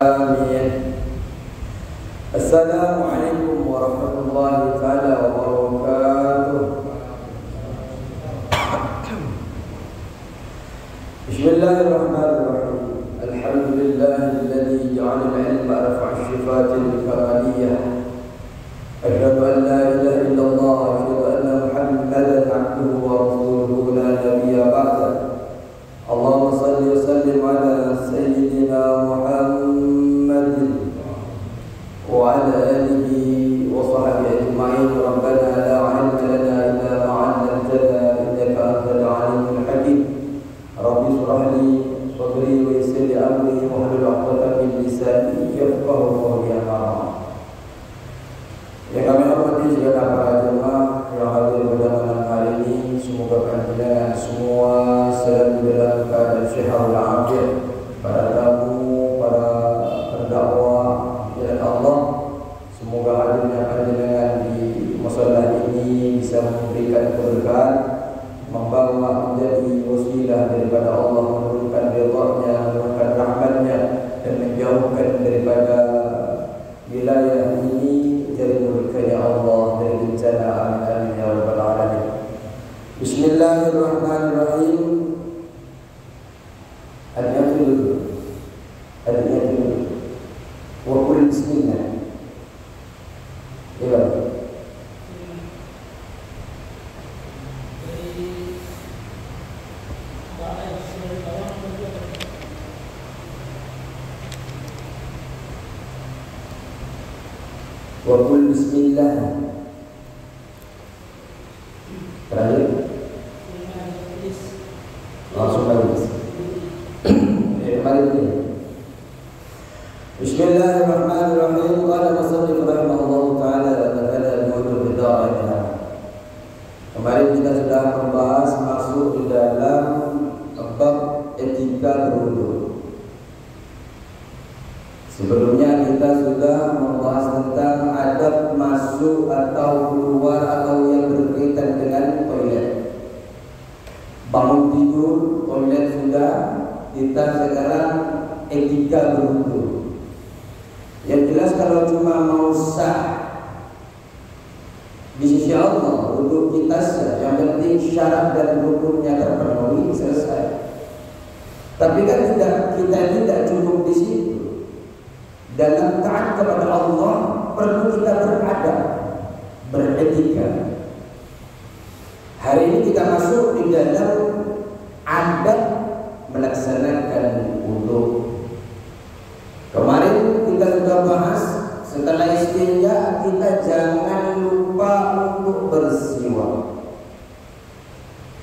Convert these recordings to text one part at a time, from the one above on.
Amin. Assalamualaikum warahmatullahi taala wabarakatuh. Bismillahirrahmanirrahim. Alhamdulillahilladzi ja'ala al-'ilma arfa'a asy-syifatil kamaliyah. Asyhadu an la ilaha illallah wa asyhadu anna Muhammadan 'abduhu wa rasuluhu la nabiyya ba'da. Allahumma shalli wa sallim ala sayyidina Muhammadin wa ala alihi wa sahbihi ajma'in. Rabbana la 'ilma lana illa ma 'allamtana innaka antal 'alimul hakim. Rabbi shrah li sadri wa yassir li amri wahlul 'uqdatam min lisani yafqahu qawli. Yang kami hormati segala para jemaah yang hadir pada malam hari ini, semoga panjenengan semua selalu dalam keadaan sehat walafiat. Para tamu, para pendakwah jalan Allah, semoga hadirnya panjenengan di musala ini bisa memberikan keberkahan, membawa menjadi wasilah daripada Allah, menurunkan ridha-Nya, menurunkan rahmat-Nya, dan menjauhkan daripada wilayah ini dari murkanya Allah, dari bencana. Amin amin ya rabbal alamin. Bismillahirrahmanirrahim. Adiyatul wa qul bismillah. Ya. Wa qul bismillah. Terakhir langsung balik. Bismillahirrahmanirrahim. Qala musannif rahimahullahu taala pada judul bid'ah. Kemarin kita sudah membahas masuk di dalam bab etika berwudu. Sebelumnya kita sudah membahas tentang adab masuk atau keluar atau yang berkaitan dengan toilet. Bangun tidur, toilet sudah. Kita sekarang etika berwudu. Yang jelas kalau cuma mau sah di sisi Allah wudu kita sah, yang penting syarat dan rukunnya terpenuhi, selesai. Tapi kan kita tidak cukup di situ. Dalam taat kepada Allah perlu kita beradab, beretika. Hari ini kita masuk di dalam adab melaksanakan wudu. Kemarin kita sudah bahas, setelah istinja kita jangan lupa untuk bersiwak.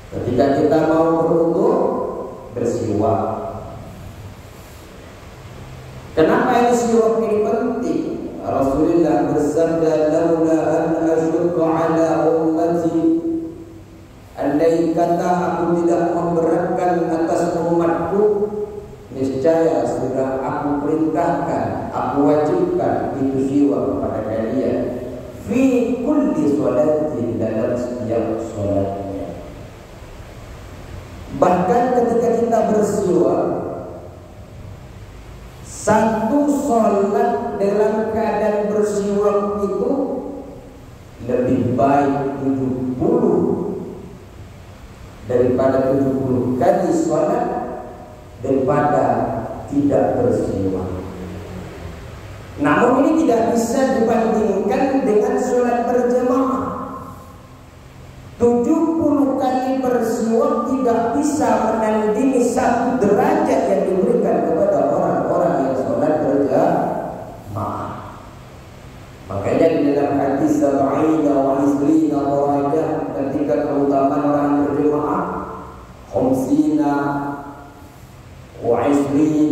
Ketika kita mau berwudu, bersiwak. Kenapa ini siwak ini penting? Rasulullah bersabda, "Laula an asyqa ala ummati." Andai kata aku tidak memberatkan atas umatku, niscaya sudah aku perintahkan, aku wajibkan itu siwak kepada kalian. Fi kulli sholatin, dalam setiap sholatnya. Bahkan ketika kita bersiwak, satu sholat dalam keadaan bersiwak itu lebih baik 70 daripada 70 kali sholat daripada tidak bersiwak. Namun ini tidak bisa dibandingkan dengan sholat berjamaah. 70 kali bersiwak tidak bisa menandingi satu derajat yang diberikan kepada orang-orang yang sholat berjamaah. Makanya di dalam hadis sab'ina wa isrina darajah, ketika keutamaan orang berjamaah, khamsina wa isrin,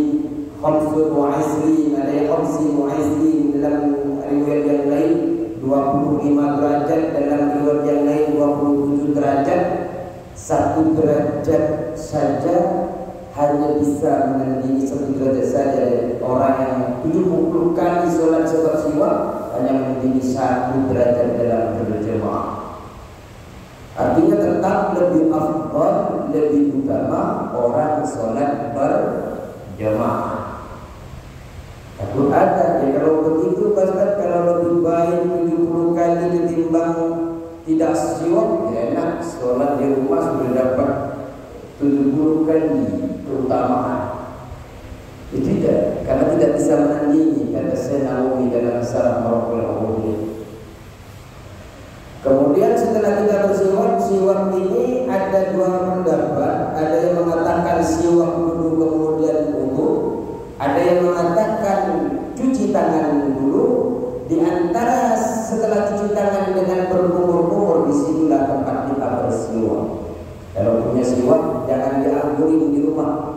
khamsun wa isrin, ada yang khamsin wa isrin dalam riwayat yang lain 25 derajat, dalam riwayat yang lain 27 derajat. Satu derajat saja hanya bisa menandingi satu derajat saja. Orang yang 70 kali sholat bersiwak hanya menandingi satu derajat dalam berjamaah. Artinya tetap lebih afdal, lebih utama orang sholat berjamaah. Takut ada. Ya kalau begitu Ustaz, kalau lebih baik 70 kali ketimbang tidak siwak, ya enak. Sholat di rumah sudah dapat 70 kali keutamaan. Itu tidak, karena tidak bisa menandingi kata Syekh Nawawi dalam Syarah Maraqul Awliya. Kemudian setelah kita bersiwak, siwak ini ada dua pendapat. Ada yang mengatakan siwak dulu kemudian wudu, ada yang mengatakan cuci tangan dulu. Di antara setelah cuci tangan dengan berkumur-kumur, disinilah tempat kita bersiwak. Kalau punya siwak jangan dianggurin di rumah.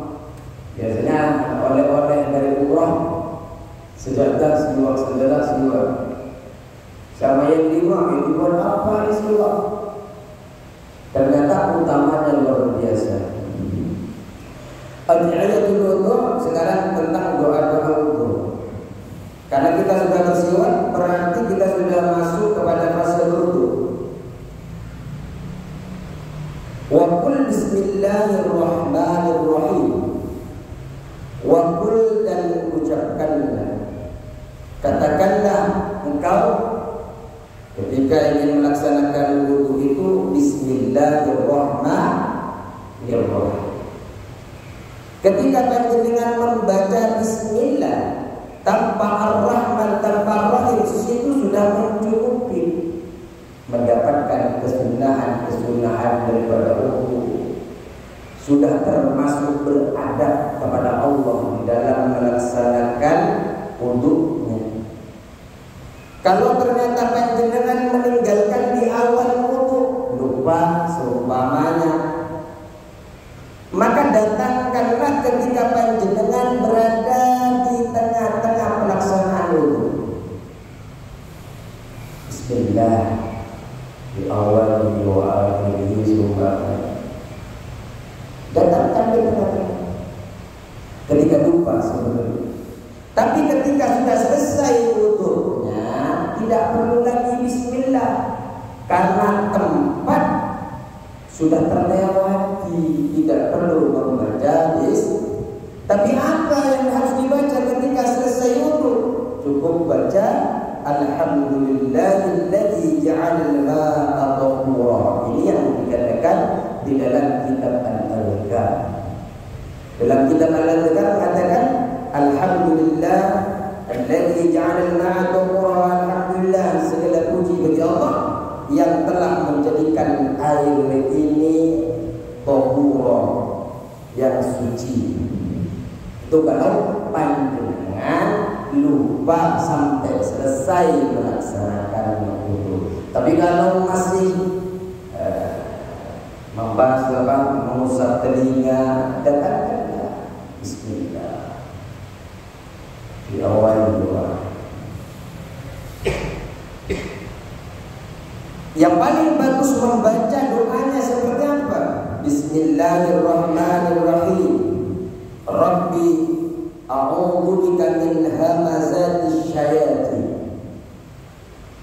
Biasanya oleh-oleh dari umrah, sejadah siwak, sejadah siwak. Sama yang lima, itu buat apa ini siwak? Ternyata utamanya luar biasa. Al-Ayatul Wudu sekarang tentang doa-doa wudu. Karena kita sudah bersiwak, berarti kita sudah masuk kepada fase wudu. Wa qul bismillahirrahmanirrahim. Wa qul, dan ucapkanlah, katakanlah engkau ketika ingin melaksanakan wudu itu bismillahirrahmanirrahim. Ketika panjenengan membaca bismillah tanpa ar-Rahman, tanpa Rahim, itu sudah mencukupi mendapatkan kesunahan daripada wudu. Sudah termasuk beradab kepada Allah di dalam melaksanakan wudunya. Kalau ternyata panjenengan meninggalkan di awal wudu, lupa seumpamanya, maka datangkanlah ketika panjenengan berada di tengah-tengah pelaksanaan wudu. Bismillah di awal wa akhirih subhanallah. Datangkan di tengah-tengah. Ketika lupa sebenarnya. Tapi ketika sudah selesai wudunya, tidak perlu lagi bismillah, karena tempat sudah terlewati, tidak perlu membaca Tapi apa yang harus dibaca ketika selesai wudu? Cukup baca Alhamdulillahilladzi ja'alal ma'a tahura. Ini yang dikatakan di dalam kitab Al-Adhkar. Dalam kitab Al-Adhkar mengatakan Alhamdulillah alladzi ja'alal ma'a tahura. Alhamdulillah, segala puji bagi Allah yang telah menjadikan air ini tahura, yang suci. Itu kalau panjenengan lupa sampai selesai melaksanakan wudu. Tapi kalau masih membahas mengusap telinga, datangkanlah bismillah di awal doa. Yang paling bagus membaca doanya seperti apa? Bismillahirrahmanirrahim. Rabbi a'udzu bika min hamazatis syayatin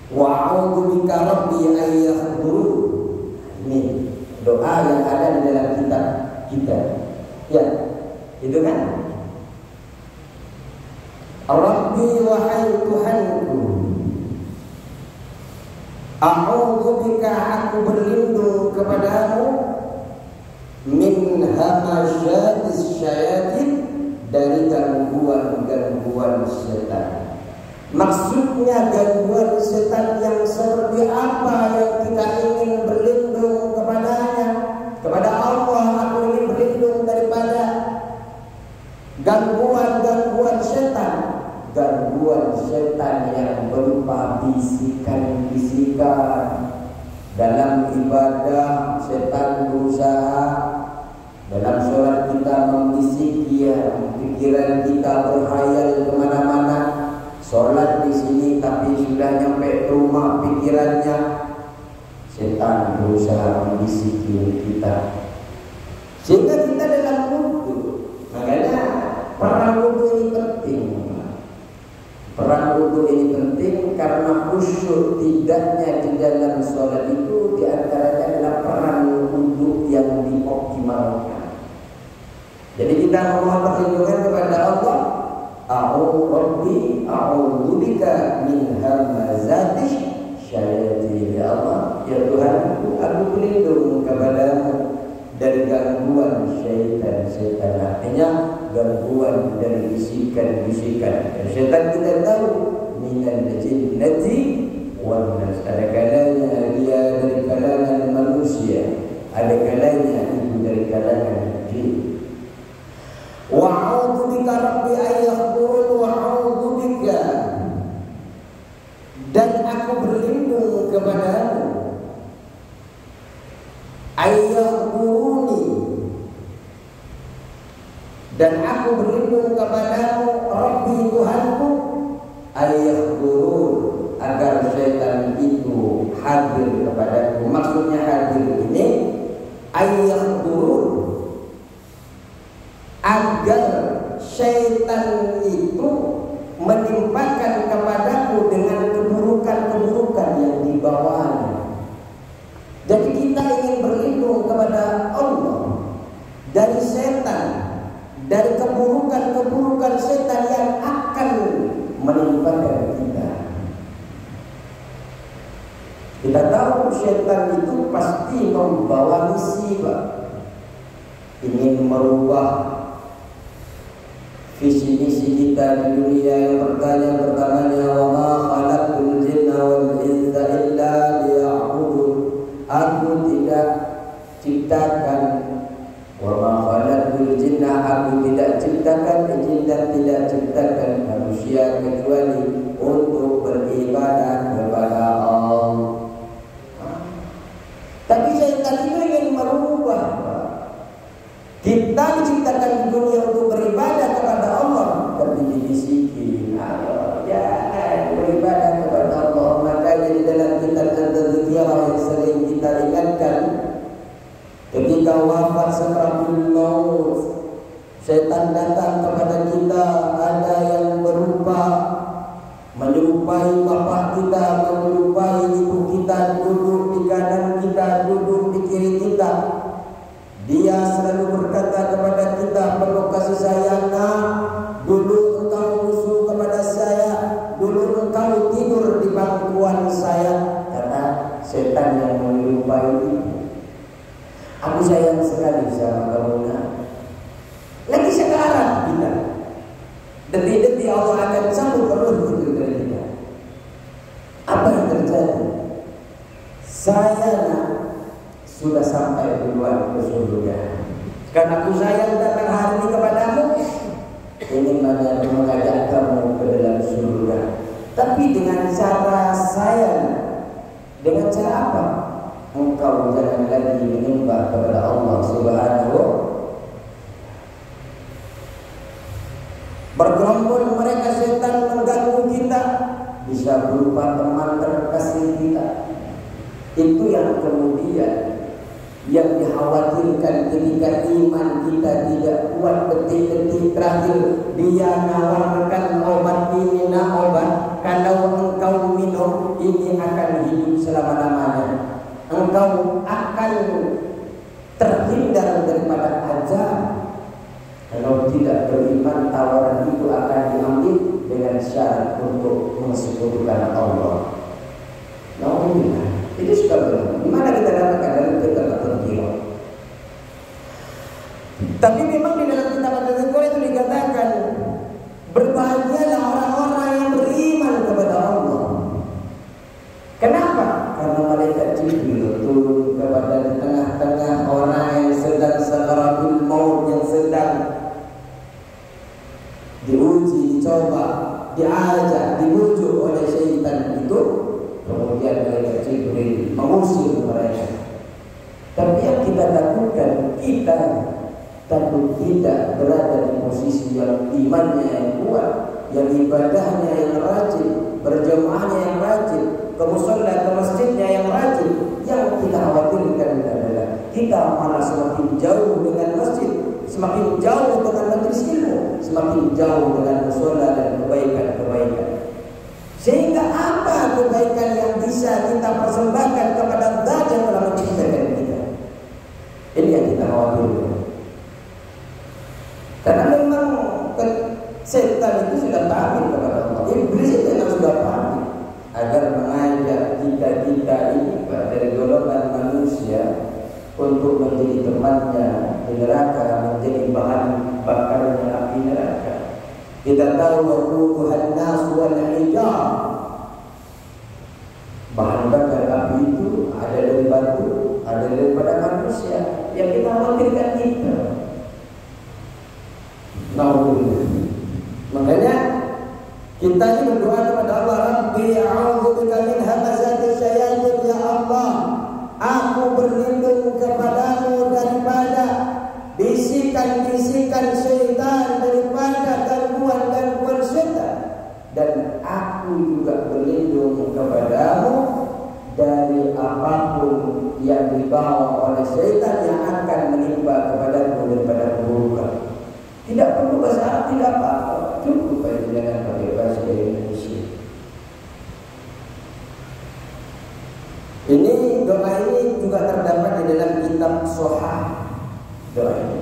wa a'udzu bika rabbi an yahdurun. Ini doa yang ada di dalam kitab kita. Ya, itu kan? Rabbi, wahai Tuhanku, a'udzu bika, aku berlindung kepadamu, min hamazatis syayatin, dari gangguan-gangguan setan. Maksudnya gangguan setan yang seperti apa yang kita ingin berlindung kepadanya? Kepada Allah aku ingin berlindung daripada gangguan-gangguan setan. Gangguan setan yang berupa bisikan-bisikan. Dalam ibadah setan berusaha, dalam sholat kita membisiki, pikiran kita berhayal kemana-mana. Sholat di sini tapi sudah nyampe ke rumah pikirannya, setan berusaha membisiki kita sehingga kita dalam wudu. Makanya perang wudu ini penting. Perang wudu ini penting karena khusyuk tidaknya di dalam sholat itu diantaranya adalah perang wudu yang dioptimalkan. Jadi kita memohon perlindungan kepada Allah a'udzubika min hamazati syayatin. Ya Allah, ya Tuhanku, aku berlindung kepadamu dari gangguan syaitan-syaitan. Artinya gangguan dari bisikan-bisikan. Dan syaitan kita tahu minal jinnati wan nas. Ada kalanya dia dari kalangan manusia, ada kalanya itu dari kalangan jin. Wa a'udzubika rabbi ayyahdurun wa a'udzubika, dan aku berlindung kepadamu ayyahduruni, dan aku berlindung kepadamu Rabbi Tuhanku ayyahdurun, agar syaitan itu hadir kepadaku. Maksudnya hadir ini ayyahdurun, agar syaitan itu menimpakan kepadaku dengan keburukan-keburukan yang dibawanya. Jadi kita ingin berlindung kepada Allah dari setan, dari keburukan-keburukan setan yang akan menimpakan kita. Kita tahu setan itu pasti membawa misi, Pak. Ingin merubah visi misi kita di dunia. Yang pertamanya wa ma khalaqtul jinna wal insa illa liya'budun. Aku tidak ciptakan, wa ma khalaqtul jinna, aku tidak ciptakan jin dan tidak ciptakan manusia kecuali untuk beribadah kepada Allah. Tapi syaitan itu ingin merubah. Kita diciptakan di dunia untuk beribadah kepada Allah, tapi dibisikin, ayo jangan beribadah kepada Allah. Makanya di dalam kitab Tadzkirah yang sering kita ingatkan, ketika wafat sakaratul maut, setan datang kepada kita, ada yang berupa menyerupai bapak kita, menyerupai ibu kita, duduk di kanan kita, duduk di kiri kita. Dia selalu berkata kepada kita, perlu kasih sayang, nak. Dulu engkau musuh kepada saya, dulu engkau tidur di bangkuan saya. Kata setan yang menyerupai itu, aku sayang sekali sama kamu, nak. Lagi sekarang kita detik-detik Allah akan cabut roh itu dari kita. Apa yang terjadi? Saya, nak, sudah sampai duluan ke surga. Karena aku sayang datang hari ini kepadamu, ingin mengajak kamu ke dalam surga. Tapi dengan cara sayang, dengan cara apa? Engkau jangan lagi menyembah kepada Allah Subhanahu. Bergerombol mereka setan mengganggu kita, bisa berupa teman terkasih kita. Itu yang kemudian yang dikhawatirkan ketika iman kita tidak kuat. Detik-detik terakhir dia nawarkan obat ini, obat, kalau engkau minum ini akan hidup selama-lamanya, engkau akan terhindar daripada azab. Kalau tidak beriman, tawaran itu akan diambil dengan syarat untuk mensekutukan Allah. Alhamdulillah. Itu sudah benar. Di mana kita dapatkan dalam kitab Tadzkirah? Tapi memang di dalam kitab Tadzkirah itu dikatakan, berbahagialah orang-orang yang beriman kepada Allah. Kenapa? Karena malaikat Jibril turun kepada di tengah-tengah orang yang sedang sakaratul maut, yang sedang diuji, dicoba, diajak, dibujuk oleh syaitan itu. Kemudian malaikat Jibril mengusir mereka. Tapi yang kita takutkan, kita takut tidak berada di posisi yang imannya yang kuat, yang ibadahnya yang rajin, berjamaahnya yang rajin, ke mushola, ke masjidnya yang rajin. Yang kita khawatirkan adalah kita malah semakin jauh dengan masjid, semakin jauh dengan majelis ilmu, semakin jauh dengan mushola dan kebaikan-kebaikan. Sehingga apa kebaikan yang bisa kita persembahkan kepada Zat yang telah menciptakan kita? Ini yang kita khawatirkan. Karena memang setan itu tempatnya di neraka, menjadi bahan bakarnya api neraka. Kita tahu waquduhan nas wal hijar. Bahan bakar api itu ada dari batu, ada daripada manusia. Yang kita khawatirkan kita. Makanya kita ini berdoa kepada Allah, Rabbi a'udzubika min hamazati syayatin, ya Allah, aku berlindung kepadamu daripada bisikan-bisikan syaitan, daripada gangguan-gangguan syaitan, dan aku juga berlindung kepadamu dari apapun yang dibawa oleh syaitan yang akan menimpa kepadamu daripada keburukan. Tidak perlu bahasa Arab, tidak apa-apa, cukup aja dengan pakai bahasa Indonesia. Ini doa ini juga terdapat di dalam kitab Sohah. Doa ini.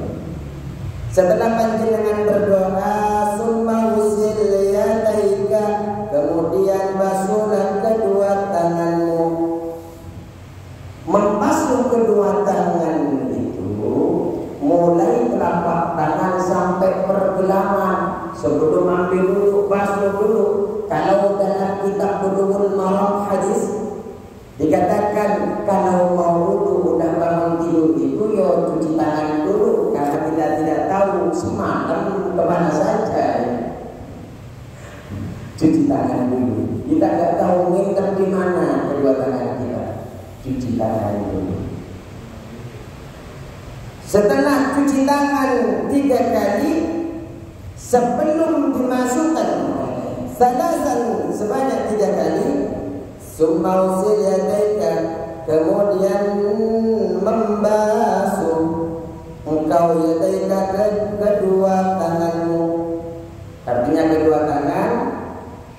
Setelah panjenengan berdoa, summa usil yadaika, kemudian basuhlah kedua tanganmu. Membasuh kedua tangan itu mulai telapak tangan sampai pergelangan. Sebelum ambil dulu, basuh dulu. Kalau dalam kitab Bulughul Maram hadis dikatakan kalau mau wudu udah bangun tidur itu ya cuci tangan dulu, karena kita tidak tahu semalam kemana saja. Cuci tangan dulu. Kita nggak tahu nginter di mana kedua tangan kita. Cuci tangan dulu. Setelah cuci tangan 3 kali, sebelum dimasukkan salasan sebanyak 3 kali, summa usil yadaika, kemudian membasuh engkau yadaika kedua tanganmu. Artinya kedua tangan,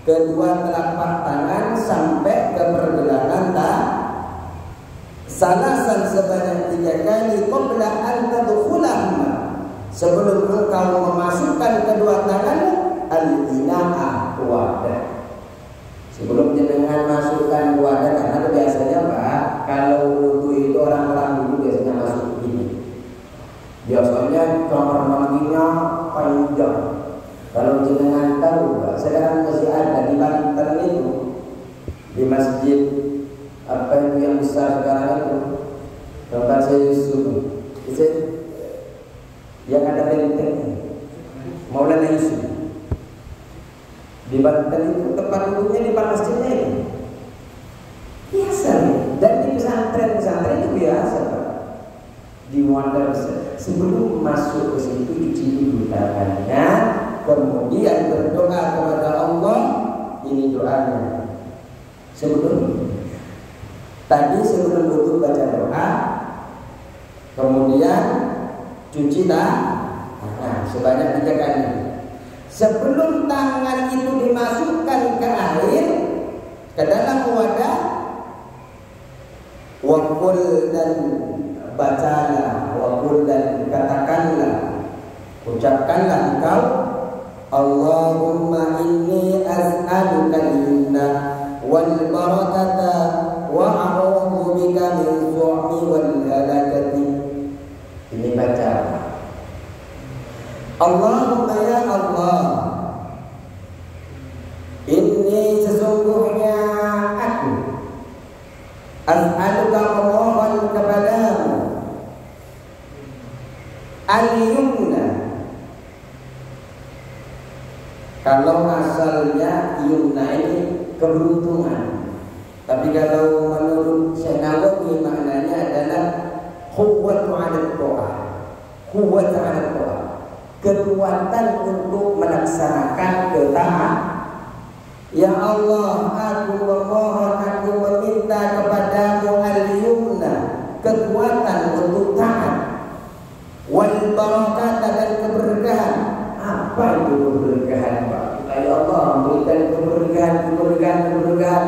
kedua telapak tangan sampai ke pergelangan salasan sebanyak 3 kali qabla an tadkhulahuma, sebelum engkau memasukkan kedua tanganmu al-ina'a, wadah. Sebelum jenengan masukkan wadah, karena biasanya Pak, kalau wudu itu orang-orang dulu biasanya masuk begini. Biasanya kamar mandinya panjang. Kalau jenengan tahu Pak, sekarang masih ada di Banten itu, di masjid apa itu yang besar sekarang itu, tempat saya Yusuf, yang ada benteng Maulana Yusuf. Di Banten itu tempat duduknya di depan masjidnya ini biasa nih. Dan di pesantren itu biasa Pak. Di Wanda sebelum masuk ke situ cuci dulu tangannya, kemudian berdoa kepada Allah. Ini doanya. Sebelum wudu baca doa, kemudian cuci tangan sebanyak 3 kali. Sebelum tangan itu dimasukkan ke air, ke dalam wadah, waqul dan bacalah, waqul dan katakanlah, ucapkanlah engkau, Allahumma inni as'aluka al-jinna wal barakata wa a'udzu bika min su'i wal halakati. Ini baca. Allahumma ya Allah, inni sesungguhnya aku as'aluka, memohon kepadamu, al-yumna. Kalau asalnya yumna ini keberuntungan, tapi kalau menurut Syekh Nawawi maknanya adalah quwwatu 'ala al-ta'ah, quwwatu 'ala al-ta'ah, kekuatan untuk melaksanakan ketaatan. Ya Allah, aku memohon, aku meminta kepadamu al-yumna, kekuatan untuk taat, wal barakah, dan keberkahan. Apa itu keberkahan Pak? Ya Allah, berikan keberkahan.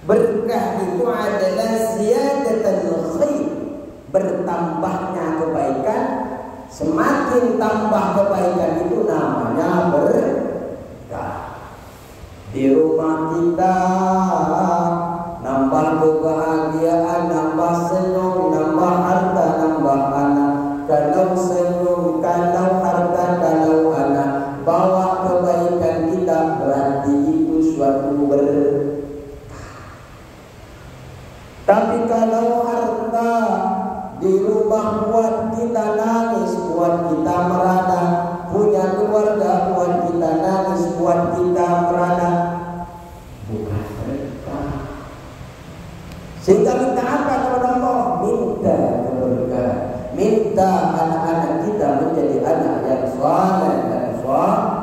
Berkah itu adalah ziyadatul khair, bertambahnya kebaikan. Semakin tambah kebaikan itu namanya berkah. Di rumah kita nambah kebahagiaan, nambah senyum, nambah harta, nambah anak. kalau senyum, kalau harta, kalau anak, bawa kebaikan kita, berarti itu suatu berkah. Tapi kalau harta di rumah buat kita nangis, buat kita merana, punya keluarga buat kita nangis, buat kita merana, bukan berkah. Sehingga minta apa kepada Allah? Minta keberkahan, minta anak-anak kita menjadi anak yang saleh dan saleh,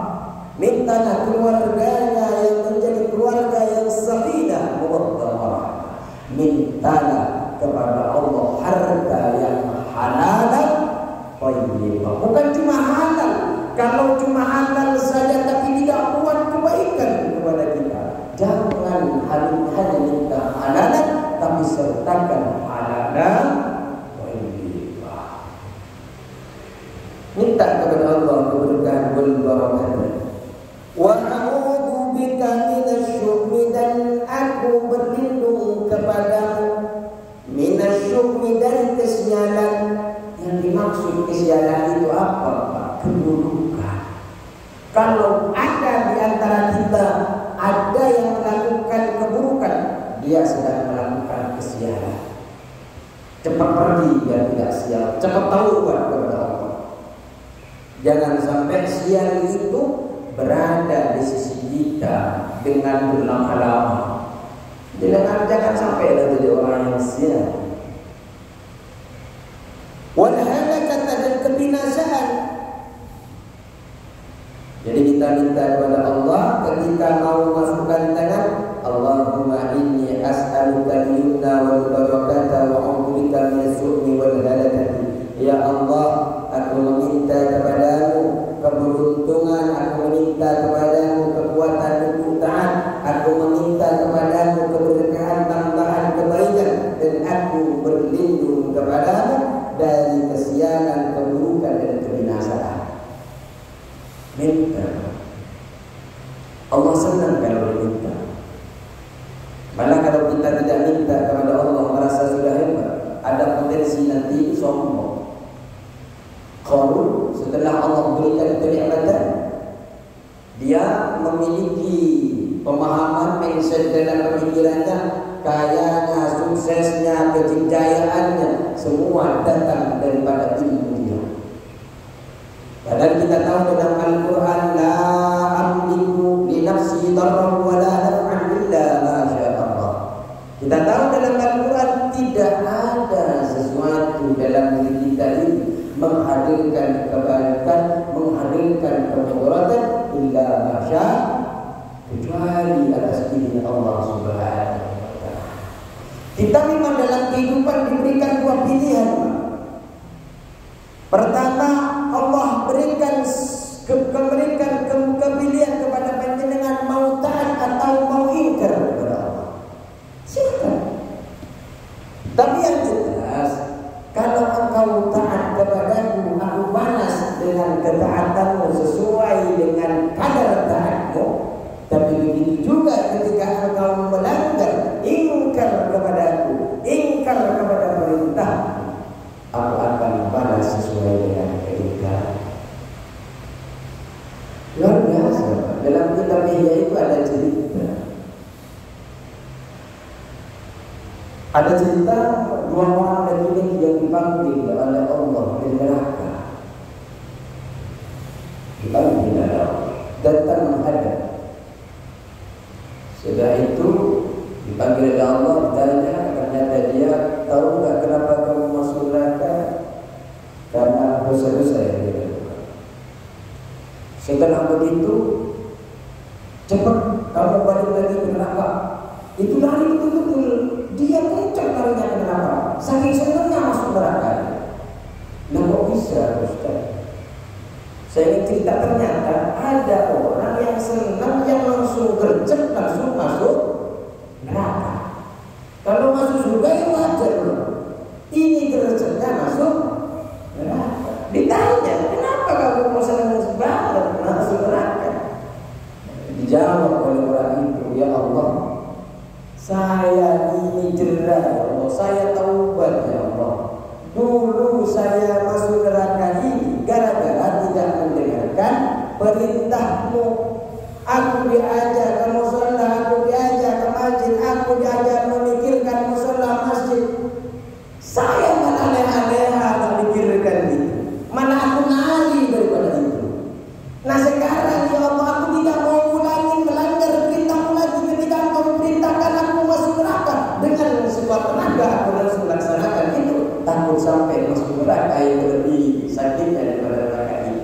minta keluarganya yang menjadi keluarga yang sakinah muwaddah, mintalah kepada Allah harta yang halal thayyibah. Bukan cuma halal. Kalau cuma halal saja tapi tidak buat kebaikan kepada kita, jangan hanya minta halal, tapi sertakan halal thayyibah. Minta kepada Allah keberkahan wal barakah. Wa a'udzu bika minasyuhmi, dan aku berlindung kepadamu minasyuhmi, dari kesialan. Yang dimaksud kesialan itu apa, Pak? Keburukan. Kalau ada di antara kita ada yang melakukan keburukan, dia sedang melakukan kesialan. Cepat pergi biar tidak sial, cepat taubat kepada Allah. Jangan sampai sial itu berada di sisi kita dengan berlama-lama. Jangan sampai ada jadi orang yang sial. Wal halakah, dan kebinasaan. Jadi kita minta kepada Allah ketika mau masukkan tangan, Allahumma inni as'aluka al-yumna wal barakata wa a'udzubika minasy-syuhmi wal halakati. Ya Allah, aku meminta kepadamu keberuntungan, aku meminta kepadamu kekuatan untuk taat, aku meminta kepadamu keberkahan tambahan kebaikan, dan aku berlindung kepadamu dari kesialan, keburukan, dan kebinasaan. Minta. Allah senang kalau diminta. Malah kalau kita tidak minta kepada Allah, merasa sudah hebat, ada potensi nanti sombong. Qarun setelah Allah berikan kenikmatan, dia memiliki pemahaman, mindset dalam pemikirannya, kayanya, suksesnya, kejayaannya semua datang daripada ilmu dia. Padahal kita tahu dalam Al-Quran, la amliku li nafsi darran wa la naf'an illa ma syaa Allah. Kita tahu dalam Al-Quran tidak ada sesuatu dalam diri kita ini menghadirkan kebaikan, menghadirkan kemudaratan illa ma syaa, kecuali atas izin Allah Subhanahu wa ta'ala. Kita memang dalam kehidupan diberikan dua pilihan. Pertama, Allah berikan kepilihan kepada panjenengan, mau taat atau mau ingkar kepada Allah. Silakan. Tapi yang jelas, kalau engkau taat kepadaku, aku balas dengan ketaatanmu sesuai dengan kadar taatmu. Tapi begitu juga ketika engkau melanggar, ingkar kepadaku, ingkar kepada perintah, aku akan balas sesuai dengan keingkaran. Luar biasa. Dalam kitab Ihya itu ada cerita. Ada cerita dua orang laki-laki yang dipanggil oleh Allah di neraka. Dipanggil oleh Allah, datang menghadap. Sudah itu dipanggil oleh Allah, ditanya, ternyata dia tahu nggak kenapa kamu masuk neraka? Karena dosa-dosa yang dia lakukan. Setelah begitu, cepat kamu balik lagi ke neraka. Itu lari betul-betul, dia kencang larinya ke neraka, saking senangnya masuk neraka. Nah, kok bisa, Ustaz? Saya ingin cerita, ternyata ada orang yang senang, yang langsung gercep, langsung masuk neraka. Kalau masuk surga ya wajar loh. Ini gercepnya masuk neraka. Ditanya, kenapa kamu mau senang banget masuk neraka? Dijawab oleh orang itu, ya Allah, saya ini jerah ya Allah, saya taubat ya Allah. Dulu saya masuk neraka ini gara-gara tidak mendengarkan perintahmu. Aku diajak ke mushola, aku diajak ke masjid, aku diajak memikirkan mushola masjid. Saya malah aneh-aneh memikirkan itu. Mana aku lari daripada itu. Nah sekarang ya Allah, aku tidak mau ulangi melanggar perintahmu lagi ketika engkau memerintahkan aku masuk neraka. Dengan sebuah tenaga aku harus melaksanakan itu. Takut sampai masuk neraka yang lebih sakitnya daripada neraka ini.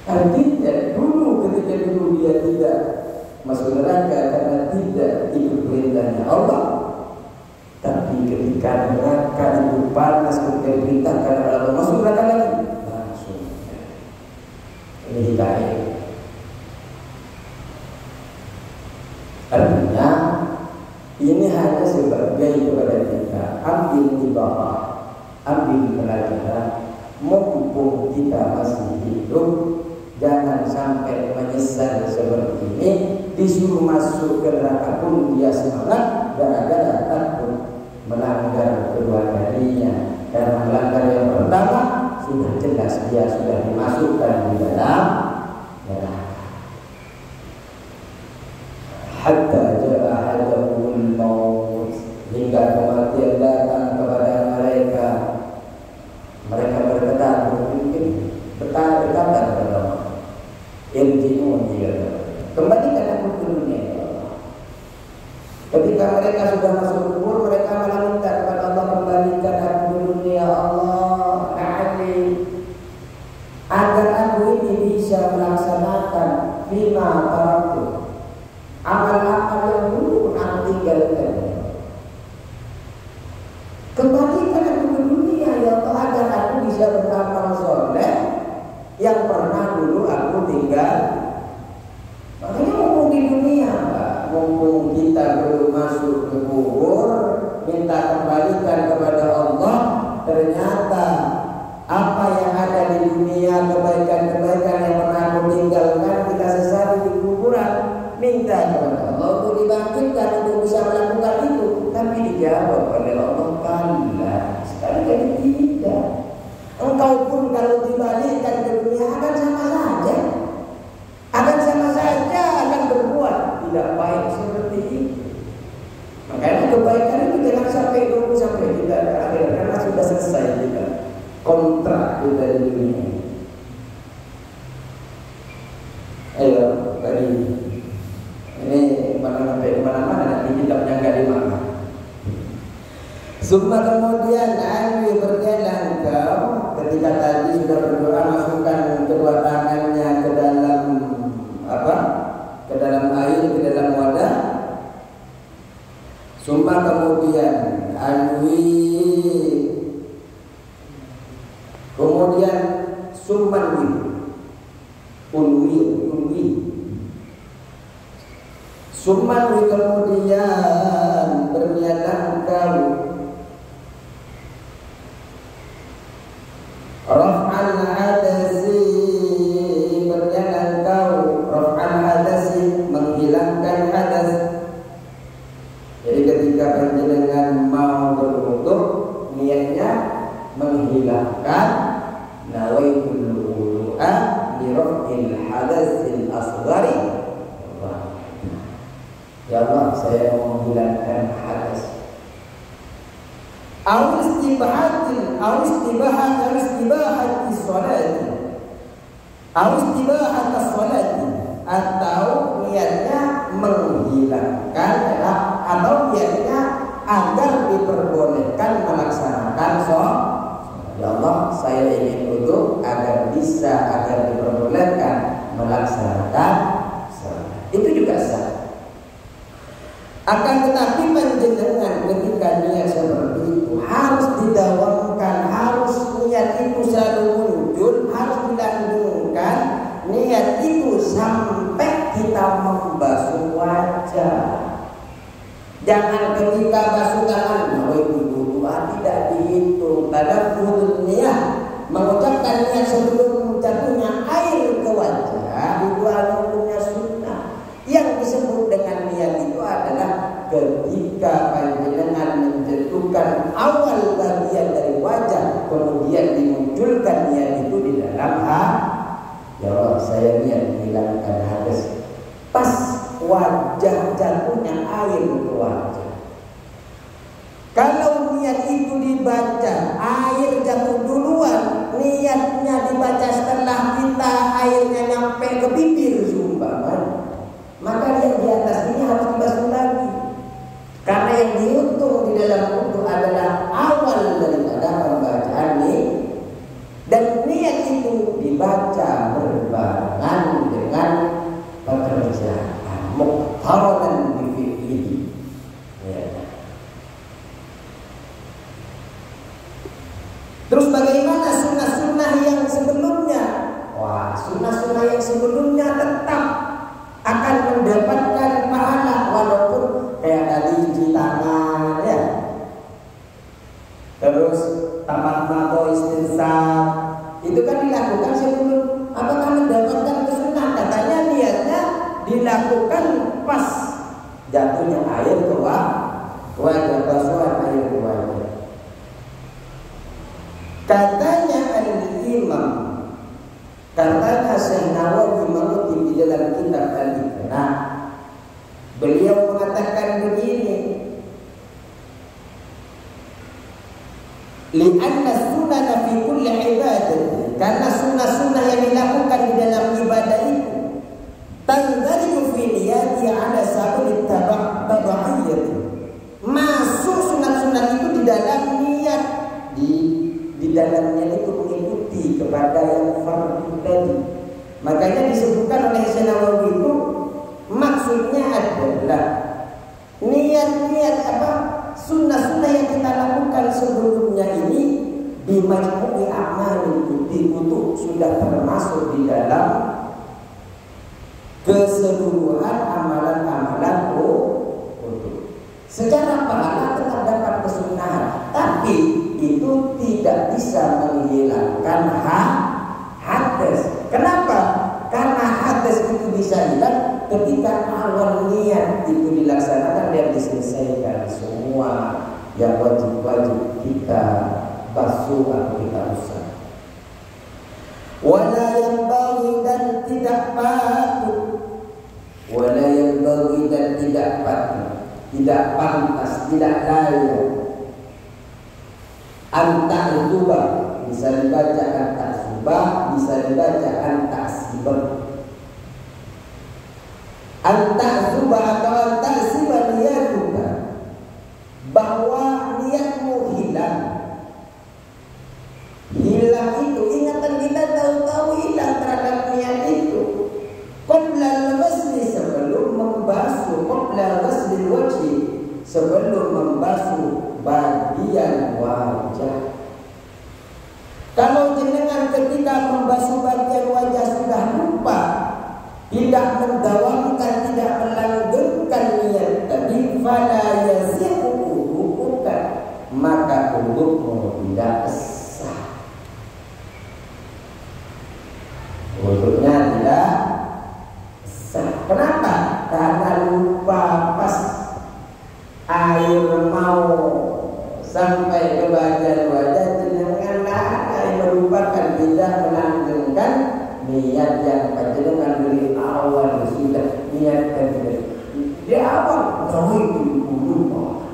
Artinya dulu ketika dia tidak masuk neraka karena tidak ikut perintahnya Allah. Tapi ketika neraka itu panas ketika diperintahkan oleh Allah masuk neraka lagi, langsung. Ini hidayah. Artinya ini hanya sebagai kepada kita ambil ibadah, ambil pelajaran. Mumpung kita masih hidup, jangan sampai menyesal seperti ini. Disuruh masuk ke neraka pun dia semangat gara-gara takut melanggar kedua kalinya. Karena melanggar yang pertama sudah jelas dia sudah dimasukkan di dalam neraka. Hatta ja'a ahadahumul maut, hingga kematian datang kepada mereka. Mereka berkata, mungkin berkata kepada Allah, irji'un ila, kembalikan aku ke dunia ya Allah. Ketika mereka sudah masuk kubur, mereka malah minta kepada Allah, kembalikan aku ke dunia ya Allah, agar aku ini bisa melaksanakan lima taraktu, amal-amal yang dulu aku tinggalkan. Kembalikan aku ke dunia ya Allah, agar aku bisa beramal soleh yang pernah dulu aku tinggal. Makanya mumpung di dunia, mumpung kita belum masuk ke kubur, minta kembalikan kepada Allah. Ternyata apa yang ada di dunia, kebaikan-kebaikan yang pernah aku tinggalkan, kita sesali di kuburan. Minta kepada Allah untuk dibangkitkan untuk bisa melakukan itu. Tapi dijawab oleh Allah, kalla, sekali-kali tidak. Engkau pun kalau dibalikkan ke dunia akan sama saja. Akan sama saja akan berbuat tidak baik seperti itu. Makanya kebaikan itu jangan sampai nunggu sampai kita ke akhir, karena sudah selesai kita kontrak kita di dunia. Ayo tadi ini sampai kemana-mana, nanti kitabnya nggak dimakan. Summa kemudian Ali berjalan ketika tadi sudah berdoa, masukkan kedua tangannya ke dalam apa? Ke dalam air, ke dalam wadah. Summa kemudian kemudian summanwi unwi summanwi kemudian berniatlah engkau raf'al hadasi, berniatlah engkau raf'al hadasi, menghilangkan hadas. Jadi ketika panjenengan mau berwudu, niatnya menghilangkan nawaitul wudu'a li raf'il hadasil asghari. Ya Allah, saya mau menghilangkan hadas. Istibahati salati, atau niatnya menghilangkan atau niatnya agar diperbolehkan melaksanakan sholat. Ya Allah, saya ingin wudu agar diperbolehkan melaksanakan sholat. Itu juga sah. Akan tetapi panjenengan ketika niat seperti itu harus didawamkan, harus niat itu selalu muncul, harus dilanggengkan niat itu sampai kita membasuh wajah. Jangan ketika basuh tangan, tidak dihitung. Tadabbur niat, mengucapkan niat sebelum jatuhnya air ke wajah, itu hukumnya sunnah. Yang disebut dengan niat itu adalah ketika panjenengan menjatuhkan awal bagian dari wajah saya niat menghilangkan hadas. Pas wajah jatuhnya air ke wajah. Kalau niat itu dibaca, air jatuh duluan, niatnya dibaca setelah kita airnya nyampe ke bibir seumpamanya, maka yang di atas ini harus dibasuh lagi. Karena yang dihitung di dalam wudu adalah awal daripada pembacaan ini, dan niat itu dibaca berbarengan dengan pekerjaan muqtaranan bi fi'lihi. Ya. Terus bagaimana sunnah-sunnah yang sebelumnya? Wah, sunnah-sunnah yang sebelumnya tetap akan mendapatkan pahala walaupun kayak tadi cuci tangan ya. Terus tamat mata istinsaq itu kan dilakukan sebelum. Apakah mendapatkan kesunnah? Katanya niatnya dilakukan pas jatuhnya air ke wajah, basuhan air ke wajah. Katanya al-Imam, katanya Syekh Nawawi mengutip di dalam kitab Al-Iqna', beliau mengatakan begini, li'anna sunnah fi kulli ibadah, karena sunnah-sunnah yang dilakukan di dalam ibadah itu tanzariju fi niyati ala sabil taba'iyyah, masuk sunnah-sunnah itu di dalam niat, di dalamnya itu mengikuti kepada yang fardu tadi. Makanya disebutkan oleh Syekh Nawawi itu maksudnya adalah niat-niat apa, sunnah-sunnah yang kita lakukan sebelumnya ini di majmu'i a'malil wudu sudah termasuk di dalam keseluruhan amalan-amalan wudu. Secara pahala tetap dapat kesunahan, tapi itu tidak bisa menghilangkan hadas. Kenapa? Karena hadas itu bisa hilang ketika awal niat itu dilaksanakan dan diselesaikan semua yang wajib-wajib kita basuh atau kita usah. Wala yanbaghi dan tidak patut, wala yanbaghi dan tidak patut, tidak pantas, tidak layak. Anta-subah bisa dibaca anta-subah, bisa dibaca anta-sibah. Anta-subah atau anta-sibah niatuka, bahwa niatmu hilang. Hilang itu, ingatan kita tahu-tahu hilang terhadap niat itu. Qabla al-ghusli, sebelum membasuh, qabla ghusli wajhi, sebelum membasuh bagian wajah. Kalau jenengan ketika membasuh bagian wajah sudah lupa, tidak mendawamkan, tidak melanggengkan niat tadi, fala yasihu wudu'uka, maka wudu'mu tidak sah. Wudu'nya tidak sah. Kenapa? Karena lupa pas air mau sampai ke bagian wajah, jenengan yang merupakan tidak melanggengkan niat yang panjenengan dari awal sudah niatkan di awal.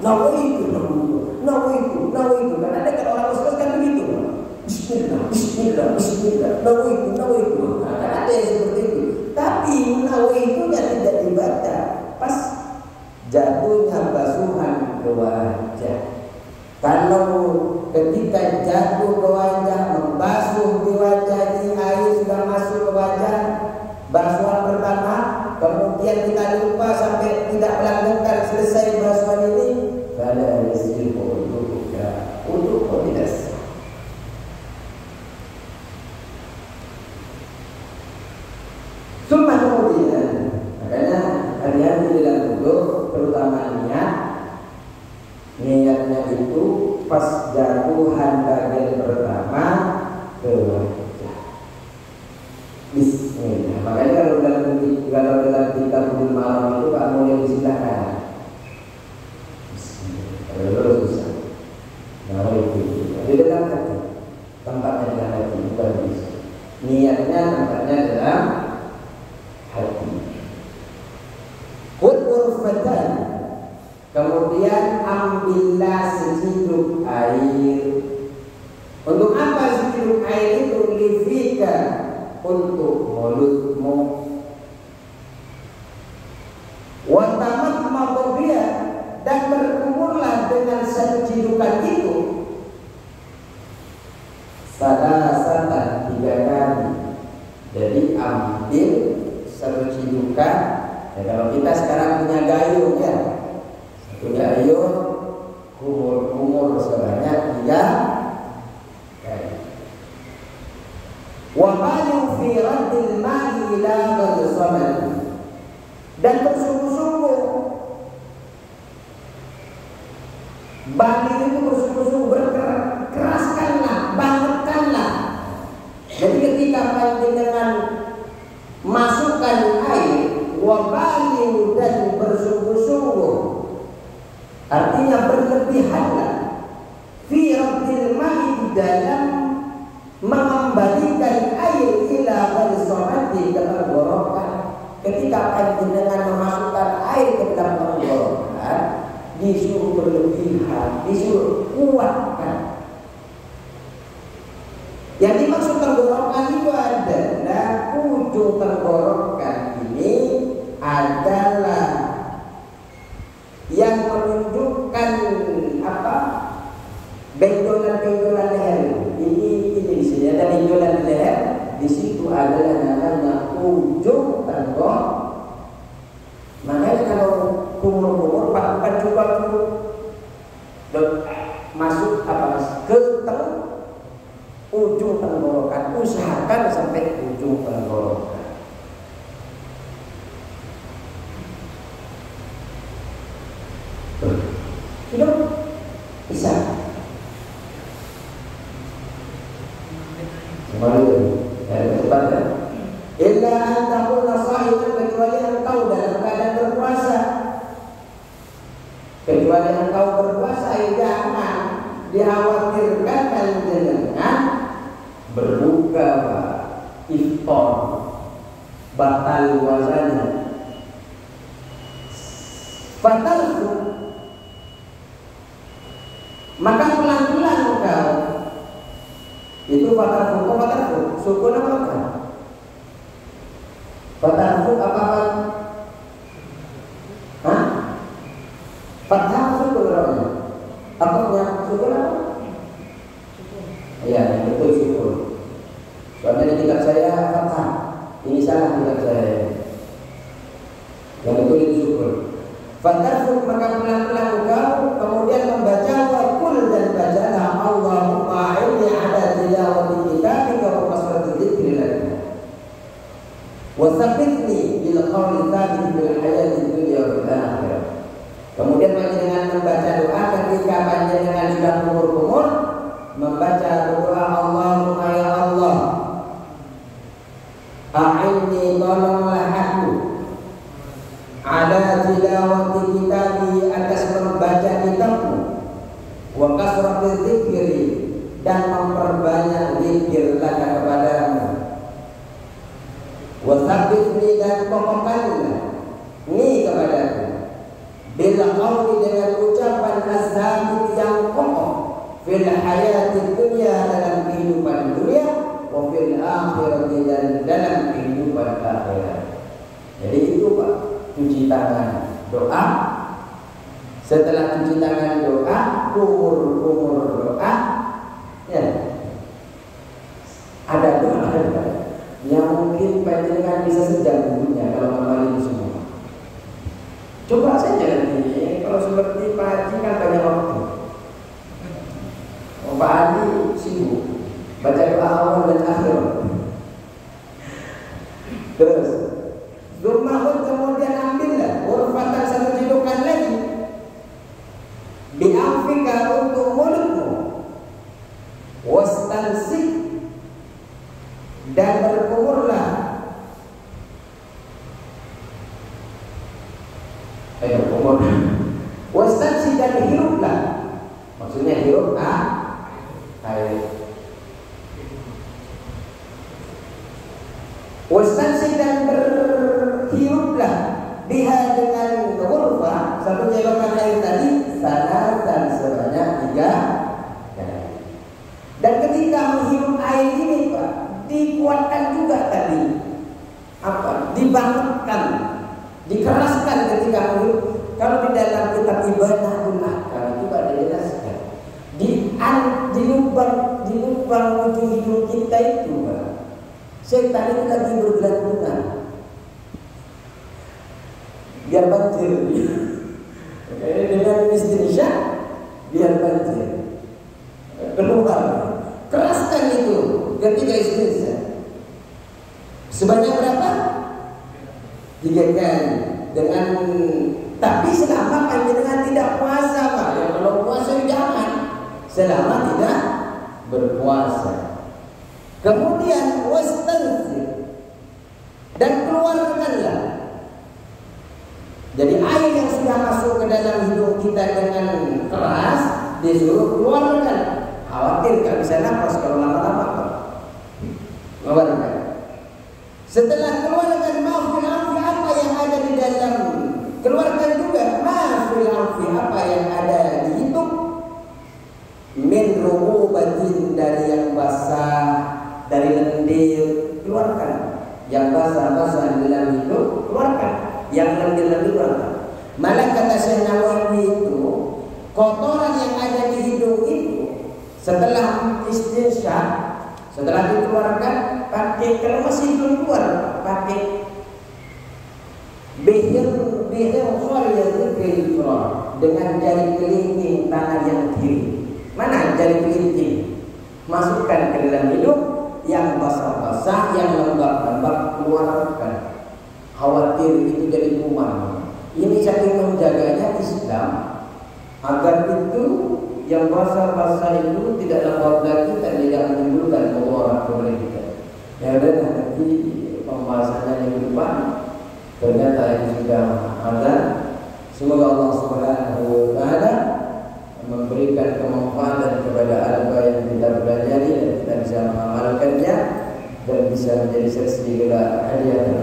Nawaitu, karena ada kan orang Muslim kan begitu. Bismillah, nawaitu. Kan ada yang seperti itu. Tapi nawaitunya tidak dibaca pas jatuhnya basuhan ke wajah. Kalau ketika jatuh ke wajah, membasuh di wajah ini, air sudah masuk ke wajah, basuhan pertama, kemudian kita lupa sampai tidak melanggengkan selesai basuhan ini, pada risiko untuk tidak sah. Cuma kemudian, makanya kalian di dalam wudu, terutama niatnya itu pas jatuhan bagian pertama ke wajah. Bismillah. Makanya kalau dalam kitab malam itu Pak mulai disilahkan. Kalau susah. Nah itu di dalam hati, tempatnya dalam hati, bukan bisa. Niatnya tempatnya dalam kemudian ambillah seciduk air. Untuk apa seciduk air itu? Lifika, untuk mulutmu. Wa tamatmadu biha, dan berkumurlah dengan satu cidukan itu salasatan 3 kali. Jadi ambil satu cidukan. Ya, kalau kita sekarang punya gayung ya, satu gayung kumur sebanyak 3 kali. Wa balu fi raddil ma'i ila ghalsamati, dan bersungguh-sungguh, bali itu bersungguh-sungguh, berkeraskanlah, bangetkanlah. Jadi ketika panjenengan masukkan air, wabali, dan bersungguh-sungguh, artinya berlebihanlah, fi raddil ma'i, dalam mengembalikan air ila ghalsamati, ke tenggorokan. Ketika panjenengan memasukkan air ke dalam tenggorokan, disuruh berlebihan, disuruh kuatkan. Yang dimaksud tenggorokan itu adalah ujung tenggorokan ini adalah yang menunjukkan apa? Benjolan-benjolan leher. Ini di sini ada benjolan leher. Di situ adalah namanya ujung tenggorok. Makanya kalau kumur-kumur pakai juga masuk apa? Ke ujung tenggorokan. Usahakan sampai ujung tenggorokan. Sudah bisa. Kembali dari tempatnya. Illa an takuna shahidan, kecuali engkau dalam keadaan berpuasa. Kecuali engkau berpuasa, jangan dikhawatirkan panjenengan berbuka, iftar, batal puasanya. Batalku, maka pelan-pelan engkau itu batalku, sukun apa kan? Batalku apa? Hah? Batalku sukun apa? Apa punya sukun apa? Iya, betul sukun. Soalnya di kitab saya fathah, ini salah kitab saya. Yang betul itu sukun. Fatarfuk, maka pelan-pelan engkau kemudian membaca wakul, dan bacalah Allahumma inni ala tilawati kitabika wa kasrati dzikri laka wa tsabbitni bil qawli tsabit bil hayati dunya wal akhirah. Kemudian panjenengan membaca doa ketika panjenengan sudah kumur-kumur, membaca doa Allahumma ya Allah, a'inni, tolonglah aku, ala tilawati kitabi, atas membaca kitabmu, wa kasrati dzikri, dan memperbanyak zikir laka kepadamu, wa tsabbitni, dan kokohkanlah ni kepadaku, bil qawli, dengan ucapan az-zabit yang kokoh, fil hayati dunya, dalam kehidupan dunia, wa fil akhirati, dan dalam kehidupan akhirat. Jadi itu Pak, cuci tangan, doa. Setelah cuci tangan, doa, kumur doa. Ya, ada doa yang mungkin panjenengan bisa sejam dulunya kalau mengalami semua. Coba saja nanti, kalau seperti Pak Haji kan banyak waktu. Pak Haji sibuk baca doa awal dan akhir. Terus Dumahun, kemudian ambillah urfatan, satu cidukan lagi, bi'afika, untuk mulutmu, wastansik, dan berkumurlah, berkumur, wastansik, dan hiruplah, maksudnya hirup air, wastansik, dan berhiruplah biha, dengan urfa, satu celokan air tadi, salatan sebanyak 3 kali. Dan ketika menghirup air ini Pak, dikuatkan juga tadi dibangunkan, dikeraskan ketika menghirup. Kalau di dalam kitab Ibadatul Ahkam itu ada jelaskan di lubang ujung hidung kita itu Pak, setan itu lagi bergelantungan biar banjir. Dengan istinja biar banjir keluar, keraskan itu ketika istinja sebanyak berapa? 3 kali. Dengan tapi selama panjenengan tidak puasa Pak, ya kalau puasa jangan, selama tidak berpuasa. Kemudian wastanzir, dan keluarkanlah. Jadi air yang sudah masuk ke dalam hidung kita dengan keras disuruh keluarkan. Khawatir gak bisa nafas kalau lama-lama Pak. Keluarkan. Setelah keluarkan maafil amfi apa yang ada di dalam, keluarkan juga maafil amfi apa yang ada di hidung. Min rububatin, dari yang basah, dari lendir, keluarkan. Yang basah-basah di dalam hidung, keluarkan. Yang lendir-lendir, keluarkan. Malah kata Syekh Nawawi itu, kotoran yang ada di hidung itu setelah istinsyak, setelah dikeluarkan, pakai, kalau masih belum keluar, pakai bihir khalil dengan jari kelingking tangan yang kiri. Mana jari kelingking? Masukkan ke dalam hidung, yang basah-basah, yang lembab-lembab keluarkan. Khawatir itu jadi kuman. Ini saking menjaganya Islam agar itu yang basah-basah itu tidak lembab lagi dan tidak menimbulkan mudarat kepada kita. Ya udah, nanti pembahasannya yang depan ternyata ini sudah ada. Semoga Allah Subhanahu wa taala memberikan kemanfaatan kepada apa yang kita pelajari dan kita bisa mengamalkannya dan bisa menjadi saksi kelak hadiah